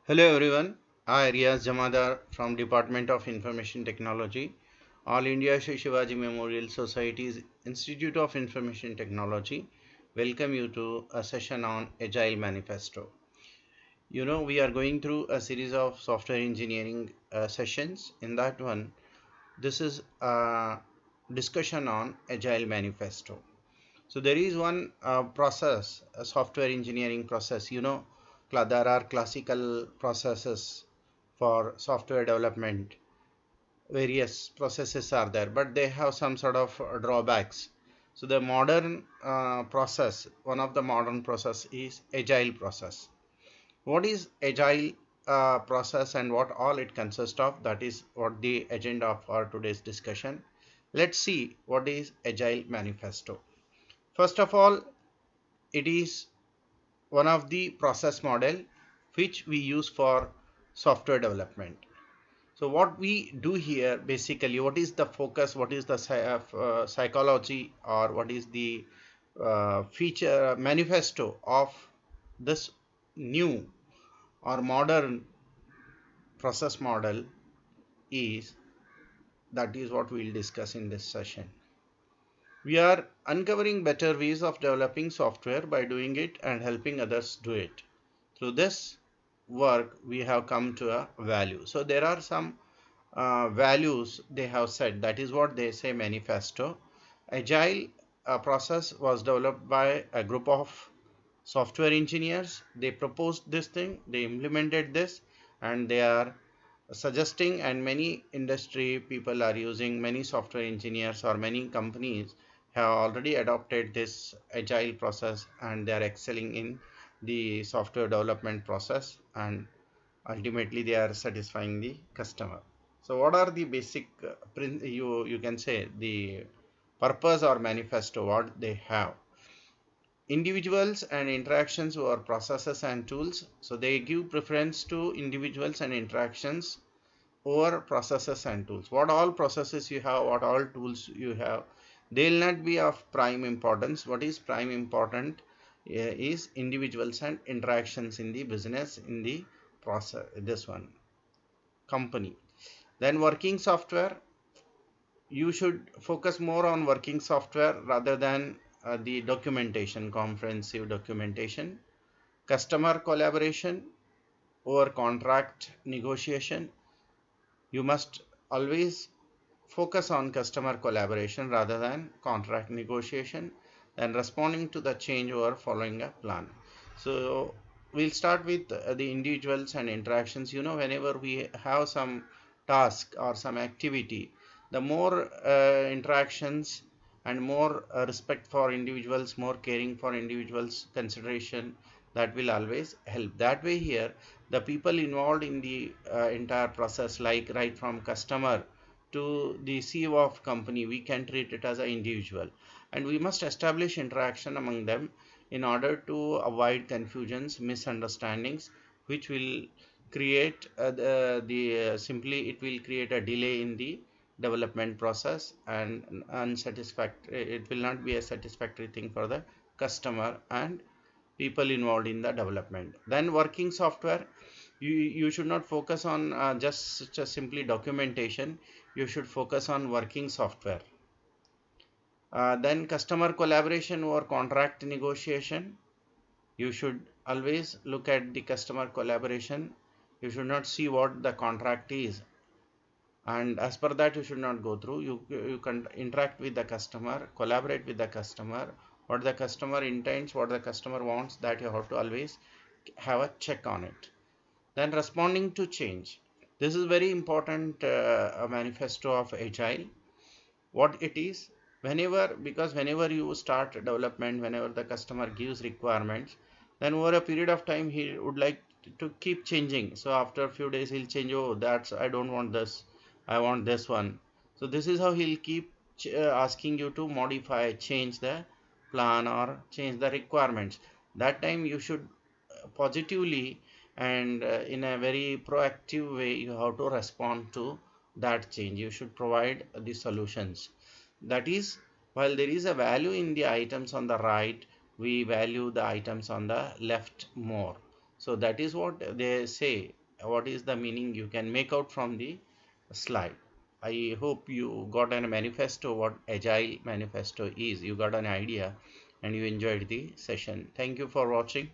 Hello everyone, I Riaz Jamadar from Department of Information Technology, All India Shri Shivaji Memorial Society's Institute of Information Technology. Welcome you to a session on Agile Manifesto. We are going through a series of software engineering sessions. In that one, this is a discussion on Agile Manifesto. So there is one process, a software engineering process. There are classical processes for software development. Various processes are there, but they have some sort of drawbacks. So the modern process, one of the modern process is agile process. What is agile process and what all it consists of? That is what the agenda for today's discussion. Let's see what is agile manifesto. First of all, it is one of the process model which we use for software development. So what we do here, basically, what is the focus, what is the psychology, or what is the feature manifesto of this new or modern process model is, that is what we will discuss in this session. We are uncovering better ways of developing software by doing it and helping others do it. Through this work, we have come to a value. So there are some values they have said. That is what they say manifesto. Agile process was developed by a group of software engineers. They proposed this thing, they implemented this, and they are suggesting, and many industry people are using, many software engineers or many companies have already adopted this agile process, and they are excelling in the software development process, and ultimately they are satisfying the customer. So what are the basic you can say the purpose or manifesto what they have? Individuals and interactions over processes and tools. So they give preference to individuals and interactions over processes and tools. What all processes you have, what all tools you have, they will not be of prime importance. What is prime important is individuals and interactions in the business, in the process, this one company. Then working software, you should focus more on working software rather than the documentation, comprehensive documentation. Customer collaboration over contract negotiation. You must always focus on customer collaboration rather than contract negotiation, and responding to the change over following a plan. So we'll start with the individuals and interactions. Whenever we have some task or some activity, the more interactions and more respect for individuals, more caring for individuals, consideration, that will always help. That way here, the people involved in the entire process, like right from customer to the CEO of company, we can treat it as an individual, and we must establish interaction among them in order to avoid confusions, misunderstandings, which will create simply it will create a delay in the development process, and unsatisfactory, it will not be a satisfactory thing for the customer and people involved in the development. Then working software, you should not focus on just simply documentation. You should focus on working software. Then customer collaboration or contract negotiation, you should always look at the customer collaboration. You should not see what the contract is, and as per that you should not go through. You can interact with the customer, collaborate with the customer. What the customer intends, what the customer wants, that you have to always have a check on it. Then responding to change, this is very important, a manifesto of agile. What it is, because whenever you start development, whenever the customer gives requirements, then over a period of time he would like to keep changing. So after a few days he'll change, oh, that's, I don't want this, I want this one. So this is how he'll keep asking you to modify, change the plan or change the requirements. That time you should positively and in a very proactive way you have to respond to that change. You should provide the solutions. That is, while there is a value in the items on the right, we value the items on the left more. So that is what they say. What is the meaning you can make out from the slide. I hope you got a manifesto what Agile manifesto is. You got an idea and you enjoyed the session. Thank you for watching.